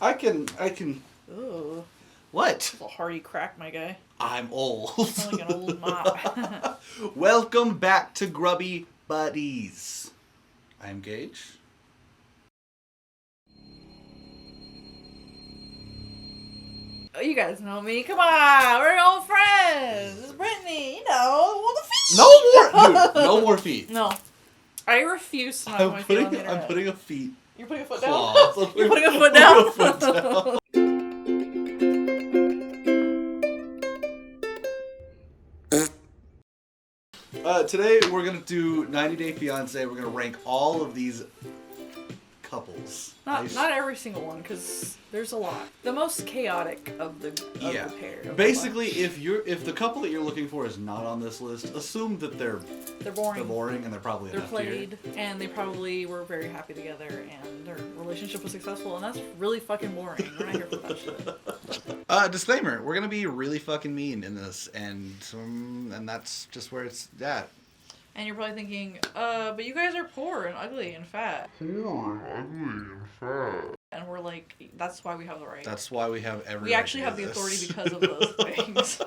I can. Ooh. What? It's a hearty crack, my guy. I'm old. You sound like an old mop. Welcome back to Grubby Buddies. I'm Gage. Oh, you guys know me. Come on, we're old friends. It's Brittany. You know, well, the feet. No more, dude. No more feet. No, I refuse to knock my feet on the internet. I'm putting a feet. You're putting a foot Claws. down. You're putting a foot down. Today we're gonna do 90 Day Fiancé. We're gonna rank all of these couples. Not every single one, because there's a lot. The most chaotic of the pair. Basically, if the couple that you're looking for is not on this list, assume that they're boring. They're boring, and they're probably they're played, and they probably were very happy together, and their relationship was successful, and that's really fucking boring. We're not here for that shit. Disclaimer: we're gonna be really fucking mean in this, and that's just where it's at. And you're probably thinking, but you guys are poor and ugly and fat. You are ugly and fat. And we're like, that's why we have the right. That's why we have every. We actually have the authority because of those things.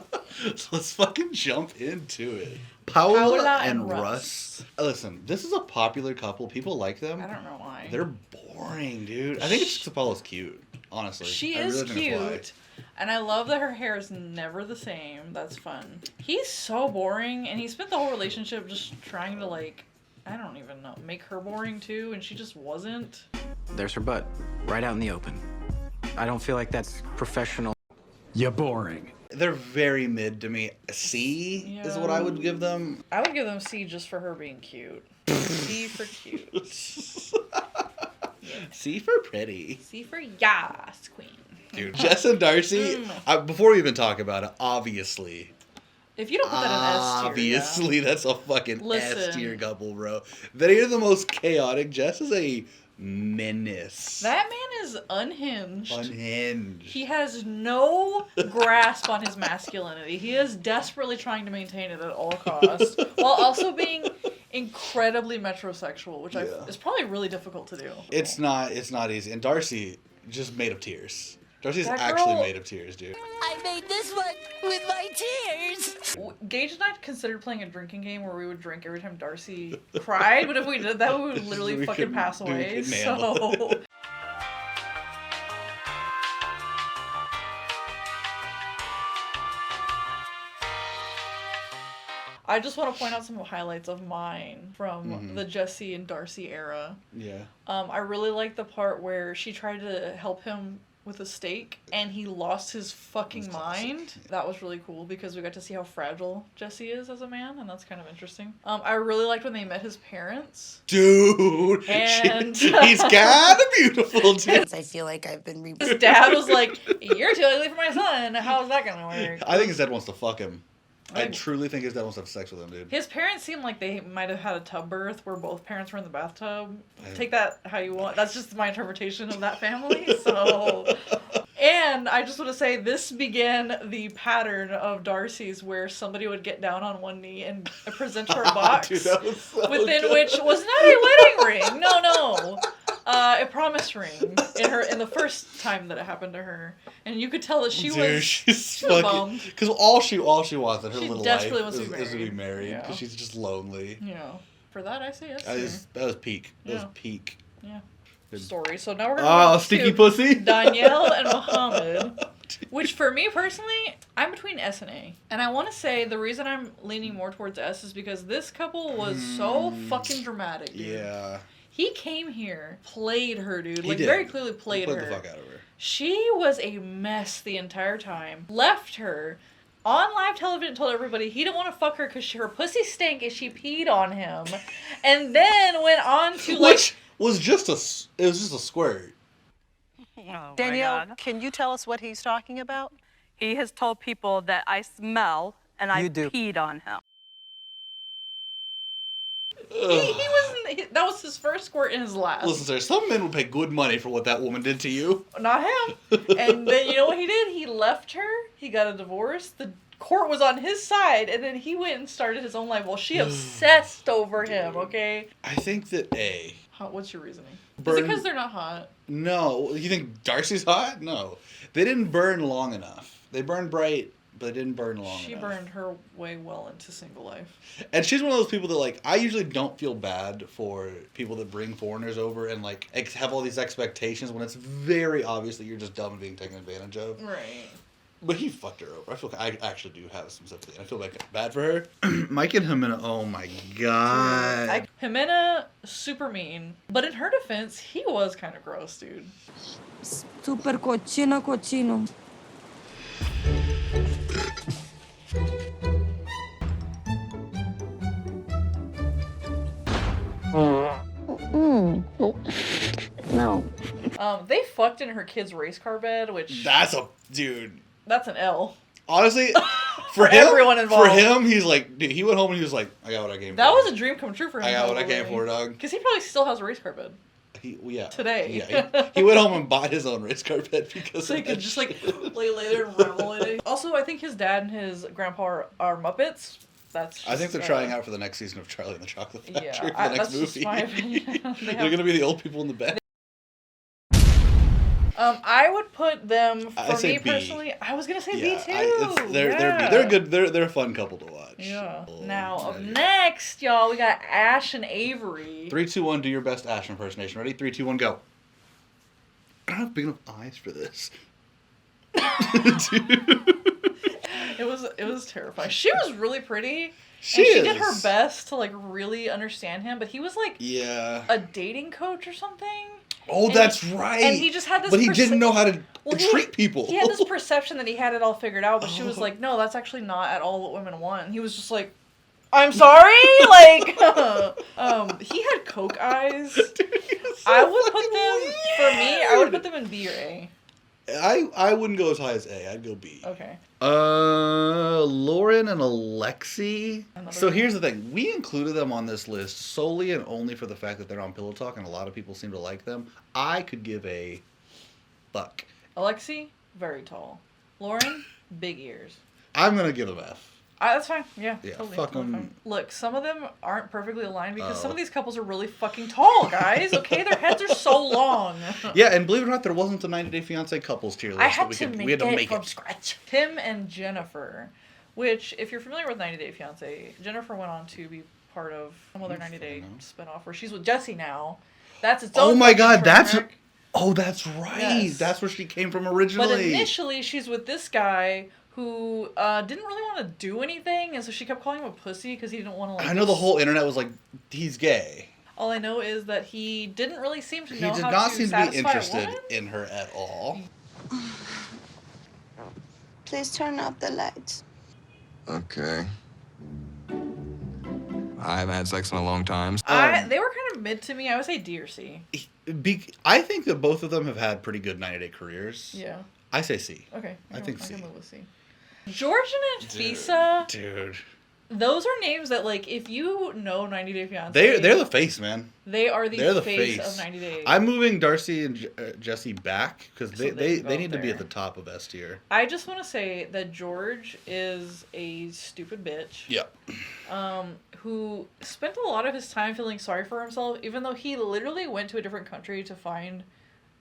So let's fucking jump into it. Paola and Russ. Listen, this is a popular couple. People like them. I don't know why. They're boring, dude. I think it's because Paola's cute. Honestly, she is cute. And I love that her hair is never the same. That's fun. He's so boring, and he spent the whole relationship just trying to, like, I don't even know, make her boring too, and she just wasn't. There's her butt, right out in the open. I don't feel like that's professional. You're boring. They're very mid to me. C is what I would give them. I would give them C just for her being cute. C for cute. Yeah. C for pretty. C for yas, queen. Dude, Jess and Darcy, before we even talk about it, obviously. If you don't put that in S tier, obviously, that's a fucking S tier couple, bro. They are the most chaotic. Jess is a menace. That man is unhinged. Unhinged. He has no grasp on his masculinity. He is desperately trying to maintain it at all costs, while also being incredibly metrosexual, which is probably really difficult to do. It's not easy. And Darcy, just made of tears. Darcy's actually made of tears, dude. I made this one with my tears. Gage and I considered playing a drinking game where we would drink every time Darcy cried, but if we did that, we would literally fucking pass away. So. I just want to point out some highlights of mine from the Jesse and Darcy era. Yeah. I really like the part where she tried to help him with a steak, and he lost his fucking mind. That was really cool because we got to see how fragile Jesse is as a man, and that's kind of interesting. I really liked when they met his parents. Dude! And he's kind of beautiful, dude. I feel like I've been His dad was like, "You're too ugly for my son. How's that gonna work?" I think his dad wants to fuck him. I truly think his dad wants to have sex with him, dude. His parents seem like they might have had a tub birth where both parents were in the bathtub. Take that how you want. That's just my interpretation of that family. So, and I just want to say this began the pattern of Darcy's where somebody would get down on one knee and present her a box Dude, that was so within good. which was not a wedding ring. No. A promise ring in the first time that it happened to her, and you could tell that she was she's fucking because all she wants in her little life is to be married because she's just lonely. For that I say yes. That was peak. That was peak. Yeah. Good story. So now we're gonna sticky pussy. Danielle and Muhammad. Which for me personally, I'm between S and A. And I want to say the reason I'm leaning more towards S is because this couple was so fucking dramatic, dude. Yeah. He came here, played her, dude. He did. Very clearly played her. The fuck out of her. She was a mess the entire time. Left her on live television, told everybody he didn't want to fuck her because her pussy stank and she peed on him. And then went on to Which was just a squirt. Oh, Danielle, can you tell us what he's talking about? He has told people that I smell and I peed on him. That was his first squirt and his last. Listen, sir, some men would pay good money for what that woman did to you. Not him. And then you know what he did? He left her. He got a divorce. The court was on his side, and then he went and started his own life. Well, she obsessed over him, okay? I think that What's your reasoning? burn. Is it because they're not hot? No. You think Darcy's hot? No. They didn't burn long enough. They burned bright, but they didn't burn long enough. She burned her way well into single life. And she's one of those people that, like, I usually don't feel bad for people that bring foreigners over and, like, have all these expectations when it's very obvious that you're just dumb and being taken advantage of. Right. But he fucked her over. I actually do have some sympathy. I feel like bad for her. Mike and Jimena, oh my god. Jimena, super mean. But in her defense, he was kind of gross, dude. Super cochino. No. They fucked in her kid's race car bed, which... That's an L. Honestly, for him, everyone involved. For him, he's like, dude, he went home and he was like, I got what I came for. That was a dream come true for him. I got what I came for, dog. Because he probably still has a race car bed. Yeah. Today. Yeah, he went home and bought his own race car bed because so he could just like lay there and revel in it. Also, I think his dad and his grandpa are Muppets. That's just, I think they're trying out for the next season of Charlie and the Chocolate Factory for the next that's movie. Just my opinion. They're going to be the old people in the bed. I would put them, for me B. personally, I was going to say B too. They're good. They're a fun couple to watch. Yeah. Now, up next, y'all, we got Ash and Avery. 3, 2, 1, do your best Ash impersonation. Ready? 3, 2, 1, go. I don't have big enough eyes for this. It was terrifying. She was really pretty. She did her best to like really understand him, but he was like a dating coach or something. Oh, that's right. And he just had this. But he didn't know how to treat people. He had this perception that he had it all figured out, but she was like, "No, that's actually not at all what women want." And he was just like, "I'm sorry." Like, he had coke eyes. Dude, I would put them for me. I would put them in B or A. I wouldn't go as high as A. I'd go B. Okay. Lauren and Alexi. So here's the thing. We included them on this list solely and only for the fact that they're on Pillow Talk and a lot of people seem to like them. I could give a fuck. Alexi, very tall. Lauren, big ears. I'm going to give them F. That's fine. Yeah, totally. Fuck them. Fine. Look, some of them aren't perfectly aligned because some of these couples are really fucking tall, guys. Okay, their heads are so long. Yeah, and believe it or not, there wasn't a 90 Day Fiancé couples tier list. I had to make it from scratch. Tim and Jennifer, which, if you're familiar with 90 Day Fiancé, Jennifer went on to be part of some other 90 Day spinoff where she's with Jesse now. That's its own. Oh my god, that's right. Yes. That's where she came from originally. But initially, she's with this guy who didn't really want to do anything, and so she kept calling him a pussy because he didn't want to, like... I know the whole internet was like, he's gay. All I know is that he didn't really seem to know how to He did not seem to be interested woman. In her at all. Please turn up the lights. Okay. I haven't had sex in a long time. They were kind of mid to me. I would say D or C. I think that both of them have had pretty good 90-day careers. Yeah. I say C. Okay. I think C. I can move with C. George and Anfisa. Dude. Those are names that, like, if you know 90 Day Fiancé... They're the face, man. They are the face of 90 Days. I'm moving Darcy and Jesse back because they need to be at the top of S tier. I just want to say that George is a stupid bitch. Yep. Who spent a lot of his time feeling sorry for himself, even though he literally went to a different country to find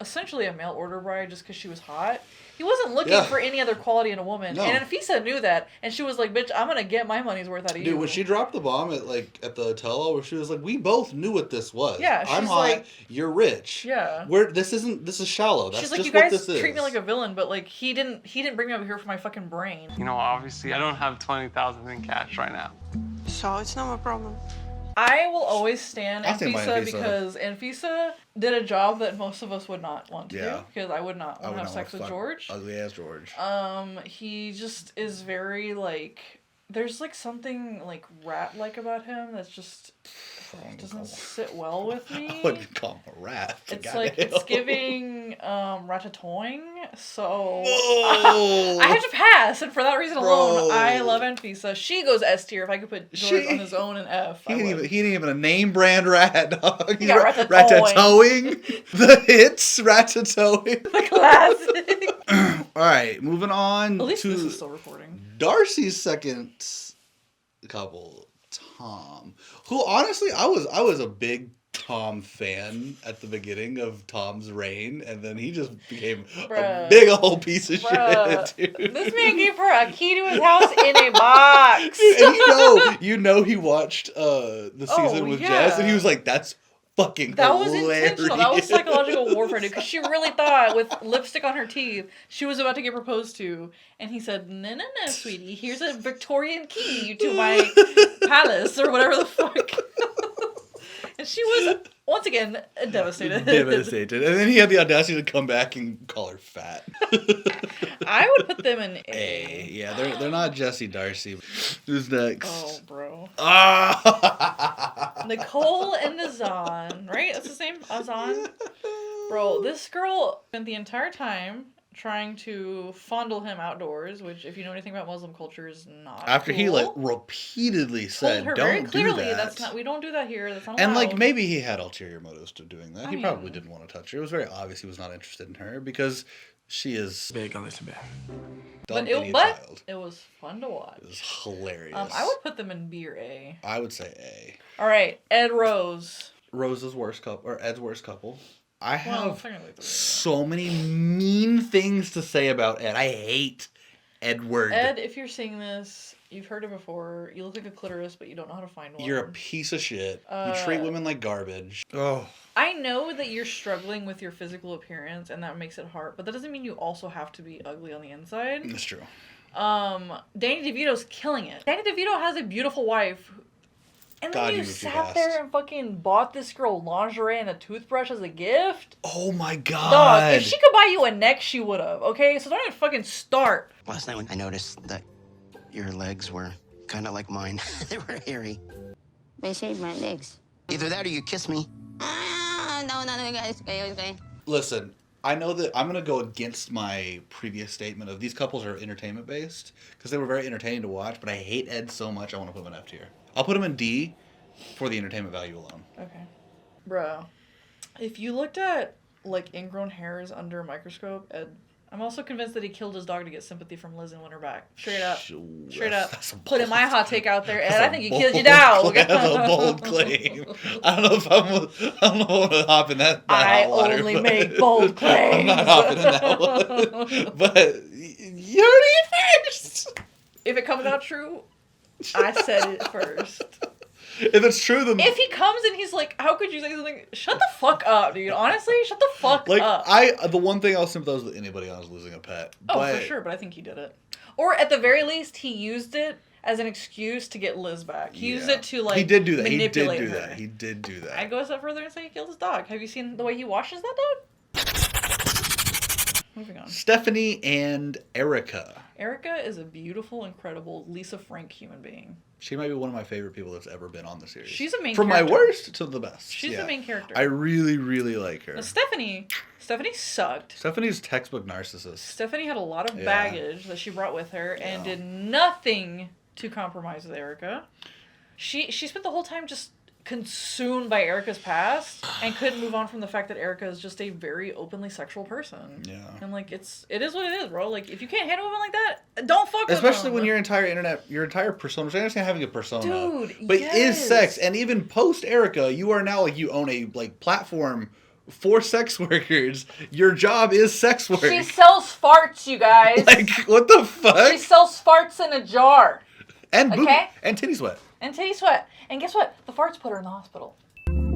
essentially a mail order bride just because she was hot. He wasn't looking for any other quality in a woman. No. And Anfisa knew that, and she was like, bitch, I'm going to get my money's worth out of you. Dude, when she dropped the bomb at the hotel, where she was like, we both knew what this was. Yeah, I'm hot, like, you're rich. Yeah. This is shallow. That's she's like, just you guys what this is. treat me like a villain, but like he didn't bring me over here for my fucking brain. You know, obviously I don't have 20,000 in cash right now. So it's not my problem. I will always stand Anfisa because Anfisa did a job that most of us would not want to do. Because I would not want to have sex with George. Ugly ass George. He just is very like... There's like something like rat-like about him that's just doesn't sit well with me. I wouldn't call him a rat. It's giving ratatouille. So I have to pass, and for that reason alone, I love Anfisa. She goes S tier. If I could put George on his own in F, he ain't even a name brand rat, dog. He's ratatouille. The hits, ratatouille. The classic. All right, moving on. At least this is still recording. Darcy's second couple, Tom, who honestly I was a big Tom fan at the beginning of Tom's reign, and then he just became a big old piece of shit, dude. This man gave her a key to his house in a box. Dude, and you know he watched the season with Jess, and he was like, that's fucking hilarious. Was intentional. That was psychological warfare, dude, because she really thought with lipstick on her teeth she was about to get proposed to, and he said, no, sweetie, here's a Victorian key to my palace, or whatever the fuck. And she was, once again, devastated. Devastated. And then he had the audacity to come back and call her fat. I would put them in A. Yeah, they're not Jesse Darcy. Who's next? Oh, bro. Ah! Nicole and Azan, right? That's the same? Azan? Bro, this girl spent the entire time trying to fondle him outdoors, which, if you know anything about Muslim culture, is not After cool. he repeatedly said, told her "Don't very clearly, do that." That's not. We don't do that here. That's not and allowed. maybe he had ulterior motives to doing that. I He mean, probably didn't want to touch her. It was very obvious he was not interested in her because she is big on this bit. Dumb but idiot child. it was fun to watch. It was hilarious. I would put them in B or A. I would say A. All right, Ed Rose. Rose's worst couple, or Ed's worst couple. I have technically three. so many mean things to say about Ed. I hate Edward. Ed, if you're seeing this, you've heard it before. You look like a clitoris, but you don't know how to find one. You're a piece of shit. You treat women like garbage. Oh. I know that you're struggling with your physical appearance, and that makes it hard, but that doesn't mean you also have to be ugly on the inside. That's true. Danny DeVito's killing it. Danny DeVito has a beautiful wife. And then God, you you would be sat blessed. there and fucking bought this girl lingerie and a toothbrush as a gift? Oh my god. Dog, if she could buy you a neck, she would have, okay? So don't even fucking start. Last night when I noticed that your legs were kind of like mine. They were hairy. They shaved my legs. Either that or you kiss me. No, guys. Okay. Listen, I know that I'm going to go against my previous statement of these couples are entertainment based because they were very entertaining to watch, but I hate Ed so much I want to put him in F tier. I'll put him in D for the entertainment value alone. Okay. Bro, if you looked at, like, ingrown hairs under a microscope, Ed, I'm also convinced that he killed his dog to get sympathy from Liz and win her back. Straight up. Straight up. Putting my hot take out there, Ed. I think you killed your dog. That's a bold claim. I don't know if I want to hop in that I hot water, only but make bold claims. I'm not hopping in that one. But you heard it first. If it comes out true, I said it first. If it's true, then if he comes and he's like, "How could you say something?" Shut the fuck up, dude. Honestly, shut the fuck up. The one thing I'll sympathize with anybody on is losing a pet. Oh, for sure, but I think he did it. Or at the very least, he used it as an excuse to get Liz back. He used it to like he did do that. manipulate He did do her. that. He did do that. I'd go a step further and say he killed his dog. Have you seen the way he washes that dog? Moving on. Stephanie and Erica. Erica is a beautiful, incredible Lisa Frank human being. She might be one of my favorite people that's ever been on the series. She's a main From character. my worst to the best. She's the main character. I really, really like her. Now, Stephanie sucked. Stephanie's textbook narcissist. Stephanie had a lot of baggage that she brought with her and did nothing to compromise with Erica. She spent the whole time just consumed by Erica's past and couldn't move on from the fact that Erica is just a very openly sexual person. Yeah. And like it is what it is, bro. Like if you can't handle women like that, don't fuck with them. Especially when your entire persona, I understand having a persona. Dude, but yes. it is sex. And even post Erica, you are now like you own a like platform for sex workers. Your job is sex work. She sells farts, you guys. Like what the fuck? She sells farts in a jar. And boob, okay? and titty sweat. And titty sweat. And guess what? The farts put her in the hospital.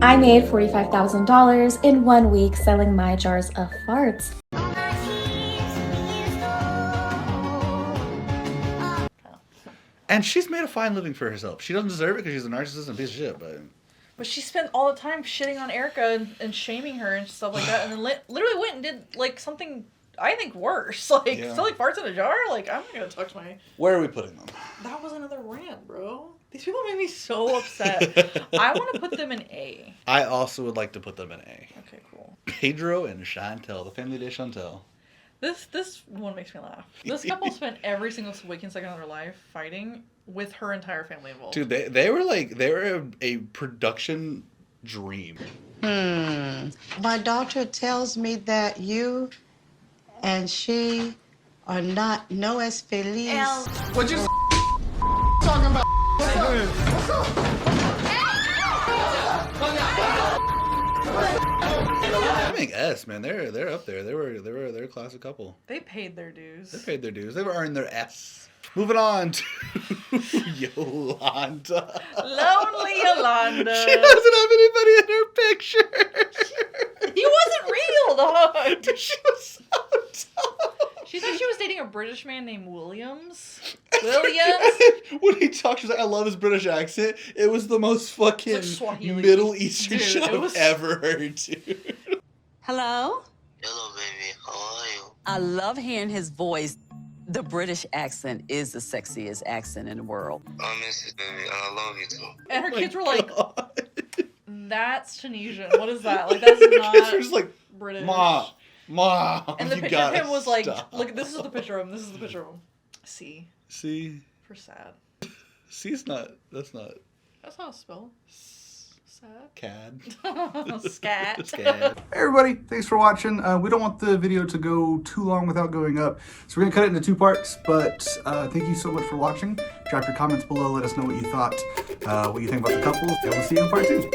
I made $45,000 in 1 week selling my jars of farts. And she's made a fine living for herself. She doesn't deserve it because she's a narcissist and a piece of shit, But she spent all the time shitting on Erica and shaming her and stuff like that, and then literally went and did like something I think worse, like selling farts in a jar. Like I'm not gonna touch my. Where are we putting them? That was another rant, bro. These people made me so upset. I want to put them in A. I also would like to put them in A. Okay, cool. Pedro and Chantel, the family de Chantel. This one makes me laugh. This couple spent every single waking second of their life fighting with her entire family involved. Dude, they were a production dream. My daughter tells me that you and she are not no as feliz. What you talking about? What's up? Timing S, man, they're up there. They're a classic couple. They paid their dues. They paid their dues. They've earned their S. Moving on to Yolanda. Lonely Yolanda. She doesn't have anybody in her picture. He wasn't real, dog. She was so dumb. She said she was dating a British man named Williams. Williams? When he talked, she was like, I love his British accent. It was the most fucking Middle Eastern shit I've ever heard, dude. Hello? Hello, baby. How are you? I love hearing his voice. The British accent is the sexiest accent in the world. I miss you, baby, and I love you too. And her kids were like, that's Tunisian. What is that? Like, that's not Kids were just like, British. Mom, and the you picture of gotta him was like, stop. look, this is the picture of him. This is the picture of him. C. See? For sad. C's not, that's not. That's not a spell. Sad. Cad. Scat. Hey everybody, thanks for watching. We don't want the video to go too long without going up, so we're gonna cut it into 2 parts, but thank you so much for watching. Drop your comments below, let us know what you thought, what you think about the couple, and we'll see you in part 2.